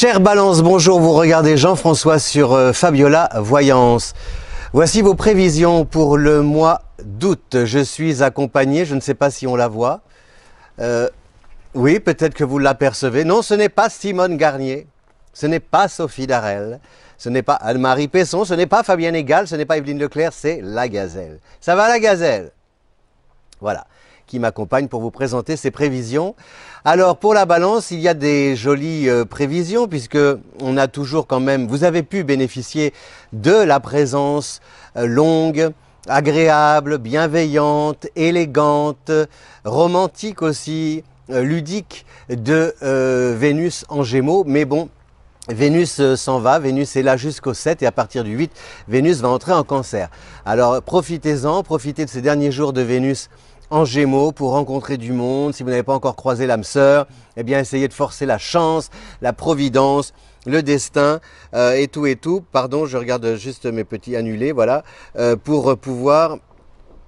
Chère Balance, bonjour, vous regardez Jean-François sur Fabiola Voyance. Voici vos prévisions pour le mois d'août. Je suis accompagné, je ne sais pas si on la voit. Oui, peut-être que vous l'apercevez. Non, ce n'est pas Simone Garnier, ce n'est pas Sophie Darel, ce n'est pas Anne-Marie Pesson, ce n'est pas Fabienne Egal, ce n'est pas Evelyne Leclerc, c'est la Gazelle. Ça va la Gazelle? Voilà, qui m'accompagne pour vous présenter ses prévisions. Alors pour la Balance, il y a des jolies prévisions puisque on a toujours quand même, vous avez pu bénéficier de la présence longue, agréable, bienveillante, élégante, romantique aussi, ludique de Vénus en Gémeaux. Mais bon, Vénus s'en va, Vénus est là jusqu'au 7 et à partir du 8, Vénus va entrer en Cancer. Alors profitez-en, profitez de ces derniers jours de Vénus en Gémeaux pour rencontrer du monde. Si vous n'avez pas encore croisé l'âme sœur, eh bien essayez de forcer la chance, la providence, le destin et tout. Pardon, je regarde juste mes petits annulés, voilà, pour pouvoir...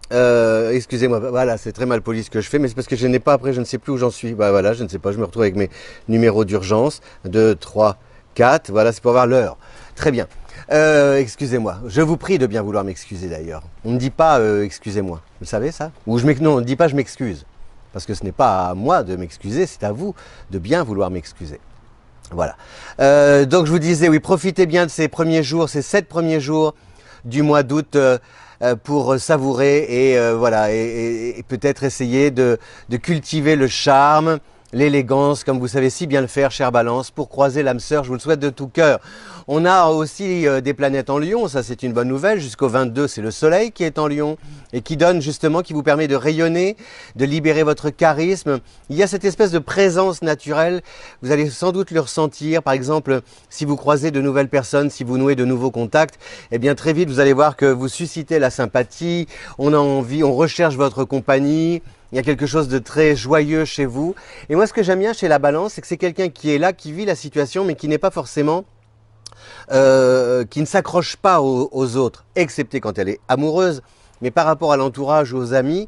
excusez-moi, voilà, c'est très mal poli ce que je fais, mais c'est parce que je n'ai pas, après je ne sais plus où j'en suis. Bah voilà, je ne sais pas, je me retrouve avec mes numéros d'urgence, 2, 3, 4, voilà, c'est pour avoir l'heure. Très bien. Excusez-moi, je vous prie de bien vouloir m'excuser d'ailleurs. On ne dit pas excusez-moi, vous savez ça? Ou non, on ne dit pas je m'excuse, parce que ce n'est pas à moi de m'excuser, c'est à vous de bien vouloir m'excuser. Voilà. Donc je vous disais, oui, profitez bien de ces premiers jours, ces 7 premiers jours du mois d'août pour savourer et voilà, et peut-être essayer de cultiver le charme, l'élégance, comme vous savez si bien le faire, chère Balance, pour croiser l'âme sœur, je vous le souhaite de tout cœur. On a aussi des planètes en Lion, ça c'est une bonne nouvelle, jusqu'au 22 c'est le Soleil qui est en Lion et qui donne justement, qui vous permet de rayonner, de libérer votre charisme. Il y a cette espèce de présence naturelle, vous allez sans doute le ressentir, par exemple si vous croisez de nouvelles personnes, si vous nouez de nouveaux contacts, eh bien très vite vous allez voir que vous suscitez la sympathie, on a envie, on recherche votre compagnie. Il y a quelque chose de très joyeux chez vous. Et moi, ce que j'aime bien chez la Balance, c'est que c'est quelqu'un qui est là, qui vit la situation, mais qui n'est pas forcément... qui ne s'accroche pas aux autres, excepté quand elle est amoureuse. Mais par rapport à l'entourage ou aux amis,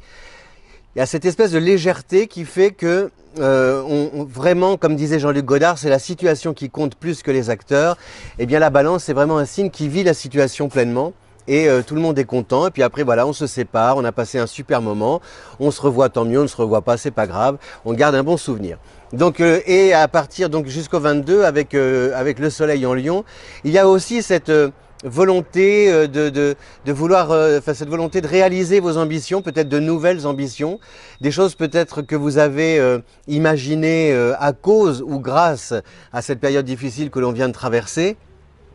il y a cette espèce de légèreté qui fait que vraiment, comme disait Jean-Luc Godard, c'est la situation qui compte plus que les acteurs. Eh bien, la Balance, c'est vraiment un signe qui vit la situation pleinement. Et tout le monde est content, et puis après voilà, on se sépare, on a passé un super moment, on se revoit tant mieux, on ne se revoit pas, c'est pas grave, on garde un bon souvenir. Donc et à partir donc jusqu'au 22 avec le Soleil en Lion, il y a aussi cette volonté de vouloir, cette volonté de réaliser vos ambitions, peut-être de nouvelles ambitions, des choses peut-être que vous avez imaginées à cause ou grâce à cette période difficile que l'on vient de traverser.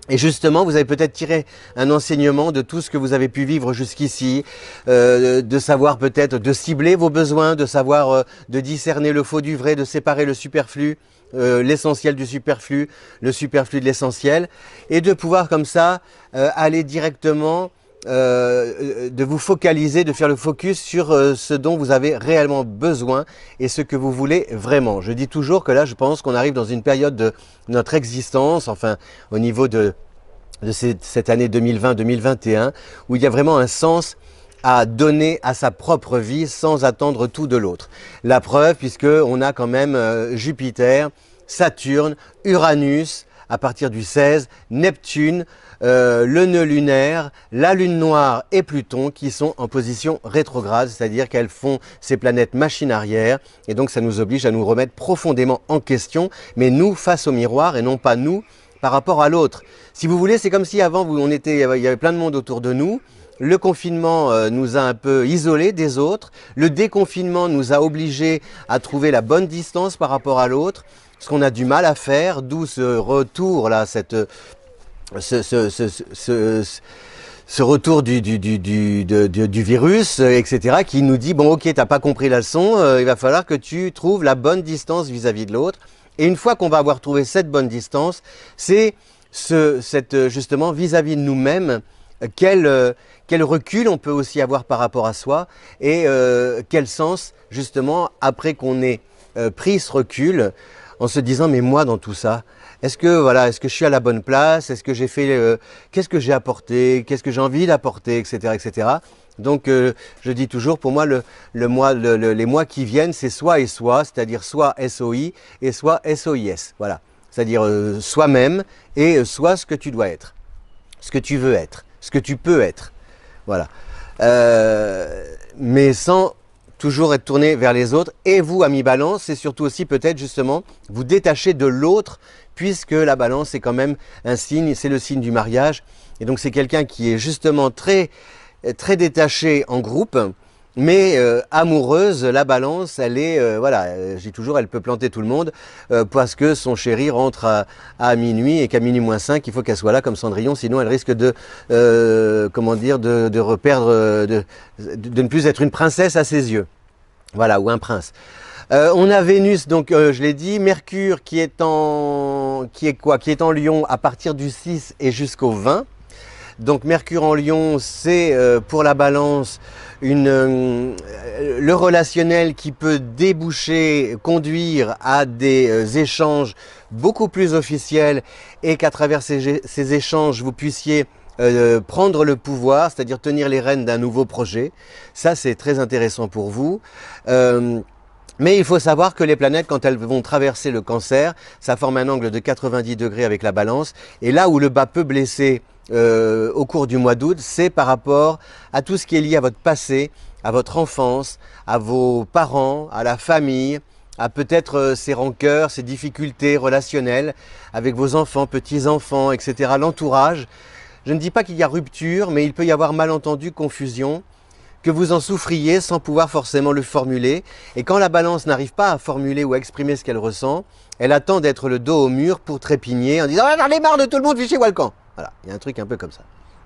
Et justement, vous avez peut-être tiré un enseignement de tout ce que vous avez pu vivre jusqu'ici, de savoir peut-être de cibler vos besoins, de savoir de discerner le faux du vrai, de séparer le superflu, l'essentiel du superflu, le superflu de l'essentiel, et de pouvoir comme ça aller directement, de vous focaliser, de faire le focus sur ce dont vous avez réellement besoin et ce que vous voulez vraiment. Je dis toujours que là, je pense qu'on arrive dans une période de notre existence, enfin au niveau de cette année 2020-2021, où il y a vraiment un sens à donner à sa propre vie sans attendre tout de l'autre. La preuve, puisque on a quand même Jupiter, Saturne, Uranus, à partir du 16, Neptune, le nœud lunaire, la lune noire et Pluton qui sont en position rétrograde, c'est-à-dire qu'elles font ces planètes machine arrière et donc ça nous oblige à nous remettre profondément en question, mais nous face au miroir et non pas nous par rapport à l'autre. Si vous voulez, c'est comme si avant il y avait plein de monde autour de nous. Le confinement nous a un peu isolés des autres. Le déconfinement nous a obligés à trouver la bonne distance par rapport à l'autre, ce qu'on a du mal à faire, d'où ce retour là, ce retour du virus, etc., qui nous dit, bon ok, t'as pas compris la leçon, il va falloir que tu trouves la bonne distance vis-à-vis de l'autre. Et une fois qu'on va avoir trouvé cette bonne distance, c'est justement vis-à-vis de nous-mêmes, quel recul on peut aussi avoir par rapport à soi et quel sens justement après qu'on ait pris ce recul en se disant mais moi dans tout ça, est-ce que voilà, est-ce que je suis à la bonne place, est-ce que j'ai fait, qu'est-ce que j'ai apporté, qu'est-ce que j'ai envie d'apporter, etc., etc. Donc je dis toujours, pour moi, les mois qui viennent, c'est soit et soit, c'est-à-dire soit SOI et soit SOIS. Voilà. c'est-à-dire soi-même et soit ce que tu dois être, ce que tu veux être, ce que tu peux être. Voilà. Mais sans toujours être tourné vers les autres. Et vous, ami Balance, c'est surtout aussi peut-être justement vous détacher de l'autre, puisque la Balance est quand même un signe, c'est le signe du mariage. Et donc c'est quelqu'un qui est justement très détachée en groupe, mais amoureuse. La Balance, elle est, voilà, je dis toujours, elle peut planter tout le monde parce que son chéri rentre à minuit et qu'à minuit moins 5, il faut qu'elle soit là comme Cendrillon, sinon elle risque de, comment dire, de reperdre, de ne plus être une princesse à ses yeux. Voilà, ou un prince. On a Vénus, donc je l'ai dit, Mercure qui est en Lion à partir du 6 et jusqu'au 20. Donc Mercure en Lion, c'est pour la Balance le relationnel qui peut déboucher, conduire à des échanges beaucoup plus officiels et qu'à travers ces échanges, vous puissiez prendre le pouvoir, c'est-à-dire tenir les rênes d'un nouveau projet. Ça, c'est très intéressant pour vous. Mais il faut savoir que les planètes, quand elles vont traverser le Cancer, ça forme un angle de 90 degrés avec la Balance. Et là où le bas peut blesser au cours du mois d'août, c'est par rapport à tout ce qui est lié à votre passé, à votre enfance, à vos parents, à la famille, à peut-être ces rancœurs, ces difficultés relationnelles avec vos enfants, petits-enfants, etc., l'entourage. Je ne dis pas qu'il y a rupture, mais il peut y avoir malentendu, confusion, que vous en souffriez sans pouvoir forcément le formuler. Et quand la Balance n'arrive pas à formuler ou à exprimer ce qu'elle ressent, elle attend d'être le dos au mur pour trépigner en disant « J'en ai marre de tout le monde, fichez-moi le camp !» Voilà, il y a un truc un peu comme ça.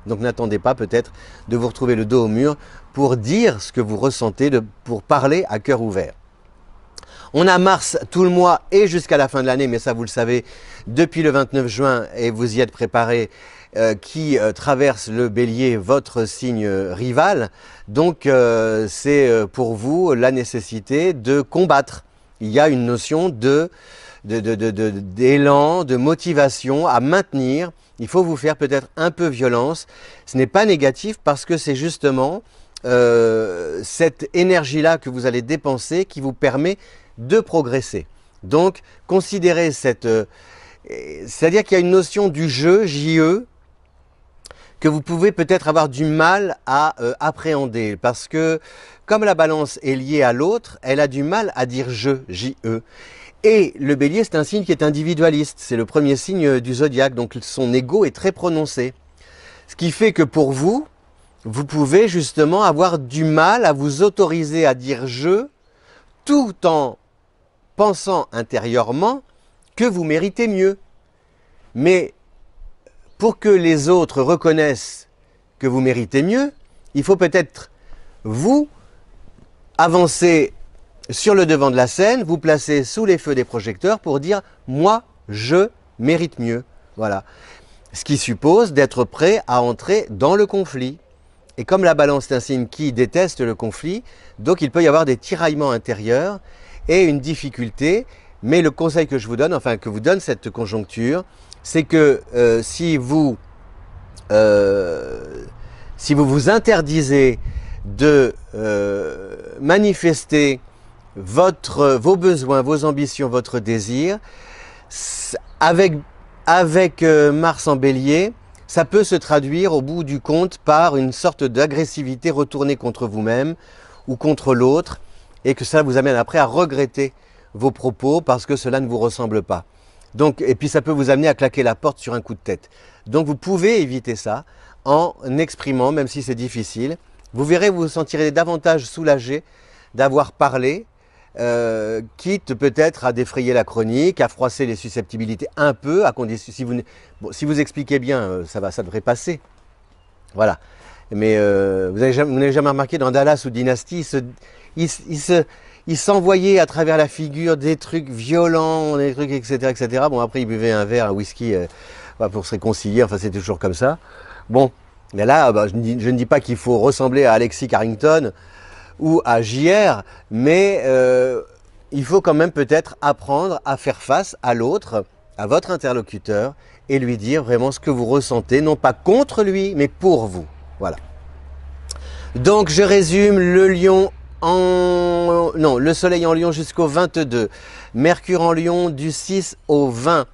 Donc n'attendez pas peut-être de vous retrouver le dos au mur pour dire ce que vous ressentez, pour parler à cœur ouvert. On a Mars tout le mois et jusqu'à la fin de l'année, mais ça vous le savez, depuis le 29 juin, et vous y êtes préparés, qui traverse le Bélier, votre signe rival. Donc c'est pour vous la nécessité de combattre. Il y a une notion d'élan, de motivation à maintenir. Il faut vous faire peut-être un peu violence. Ce n'est pas négatif parce que c'est justement cette énergie-là que vous allez dépenser qui vous permet de progresser. Donc considérez c'est-à-dire qu'il y a une notion du jeu, JE, que vous pouvez peut-être avoir du mal à appréhender, parce que comme la Balance est liée à l'autre, elle a du mal à dire je, J-E. Et le Bélier, c'est un signe qui est individualiste, c'est le premier signe du zodiaque, donc son ego est très prononcé. Ce qui fait que pour vous, vous pouvez justement avoir du mal à vous autoriser à dire je, tout en pensant intérieurement que vous méritez mieux. Mais pour que les autres reconnaissent que vous méritez mieux, il faut peut-être vous avancer sur le devant de la scène, vous placer sous les feux des projecteurs pour dire « moi, je mérite mieux ». Voilà. Ce qui suppose d'être prêt à entrer dans le conflit. Et comme la Balance est un signe qui déteste le conflit, donc il peut y avoir des tiraillements intérieurs et une difficulté. Mais le conseil que je vous donne, enfin que vous donne cette conjoncture, c'est que si vous vous interdisez de manifester vos besoins, vos ambitions, votre désir, avec Mars en Bélier, ça peut se traduire au bout du compte par une sorte d'agressivité retournée contre vous-même ou contre l'autre, et que ça vous amène après à regretter vos propos parce que cela ne vous ressemble pas. Donc, et puis ça peut vous amener à claquer la porte sur un coup de tête. Donc vous pouvez éviter ça en exprimant, même si c'est difficile. Vous verrez, vous vous sentirez davantage soulagé d'avoir parlé, quitte peut-être à défrayer la chronique, à froisser les susceptibilités un peu, à condition, si vous expliquez bien, ça devrait passer. Voilà. Mais vous n'avez jamais remarqué dans Dallas ou Dynasty, il s'envoyait à travers la figure des trucs violents, des trucs, etc., etc. Bon, après, il buvait un verre, un whisky pour se réconcilier. Enfin, c'était toujours comme ça. Bon, mais là, je ne dis pas qu'il faut ressembler à Alexis Carrington ou à JR, mais il faut quand même peut-être apprendre à faire face à l'autre, à votre interlocuteur, et lui dire vraiment ce que vous ressentez, non pas contre lui, mais pour vous. Voilà. Donc, je résume, le Soleil en Lion jusqu'au 22, Mercure en Lion du 6 au 20,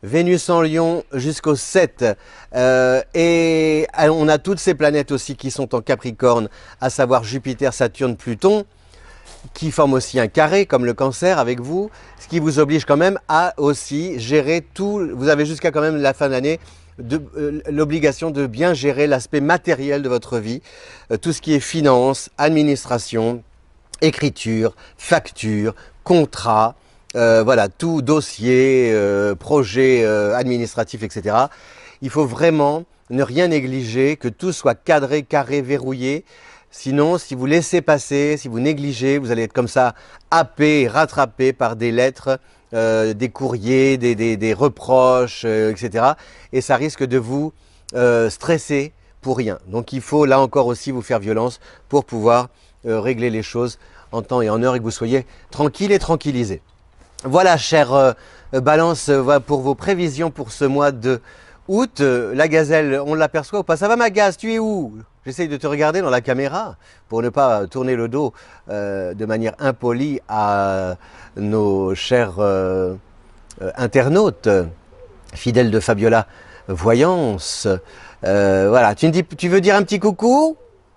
Vénus en Lion jusqu'au 7. Et on a toutes ces planètes aussi qui sont en Capricorne, à savoir Jupiter, Saturne, Pluton, qui forment aussi un carré comme le Cancer avec vous, ce qui vous oblige quand même à aussi gérer tout. Vous avez jusqu'à quand même la fin de l'année l'obligation de bien gérer l'aspect matériel de votre vie, tout ce qui est finance, administration, écriture, facture, contrat, voilà, tout dossier, projet administratif, etc. Il faut vraiment ne rien négliger, que tout soit cadré, carré, verrouillé. Sinon, si vous laissez passer, si vous négligez, vous allez être comme ça, happé, rattrapé par des lettres, des courriers, des reproches, etc. Et ça risque de vous stresser pour rien. Donc il faut là encore aussi vous faire violence pour pouvoir régler les choses en temps et en heure et que vous soyez tranquille et tranquillisé. Voilà, chère Balance, pour vos prévisions pour ce mois de août. La gazelle, on l'aperçoit ou pas? Ça va, ma gaze, tu es où? J'essaye de te regarder dans la caméra pour ne pas tourner le dos de manière impolie à nos chers internautes, fidèles de Fabiola Voyance. Voilà, tu veux dire un petit coucou?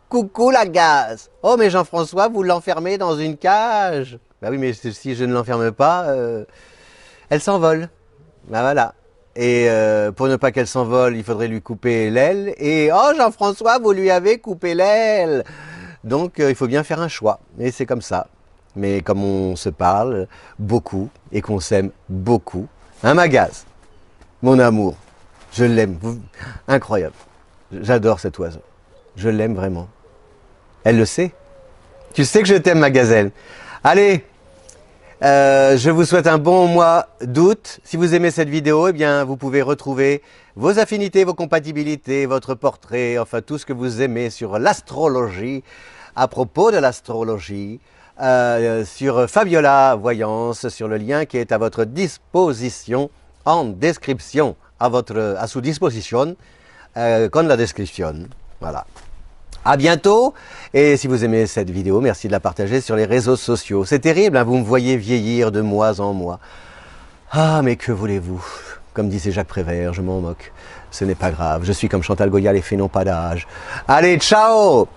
Coucou la gaze. Oh mais Jean-François, vous l'enfermez dans une cage. Bah oui, mais si je ne l'enferme pas, elle s'envole. Bah voilà. Et pour ne pas qu'elle s'envole, il faudrait lui couper l'aile. Et oh Jean-François, vous lui avez coupé l'aile. Donc il faut bien faire un choix. Et c'est comme ça. Mais comme on se parle beaucoup et qu'on s'aime beaucoup, hein ma gaze, mon amour, je l'aime. Incroyable. J'adore cet oiseau. Je l'aime vraiment. Elle le sait. Tu sais que je t'aime, ma gazelle. Allez, je vous souhaite un bon mois d'août. Si vous aimez cette vidéo, eh bien, vous pouvez retrouver vos affinités, vos compatibilités, votre portrait, enfin tout ce que vous aimez sur l'astrologie, à propos de l'astrologie, sur Fabiola Voyance, sur le lien qui est à votre disposition en description, à sous disposition, con la description. Voilà. À bientôt, et si vous aimez cette vidéo, merci de la partager sur les réseaux sociaux. C'est terrible, hein, vous me voyez vieillir de mois en mois. Ah, mais que voulez-vous? Comme disait Jacques Prévert, je m'en moque. Ce n'est pas grave, je suis comme Chantal Goya, les faits n'ont pas d'âge. Allez, ciao!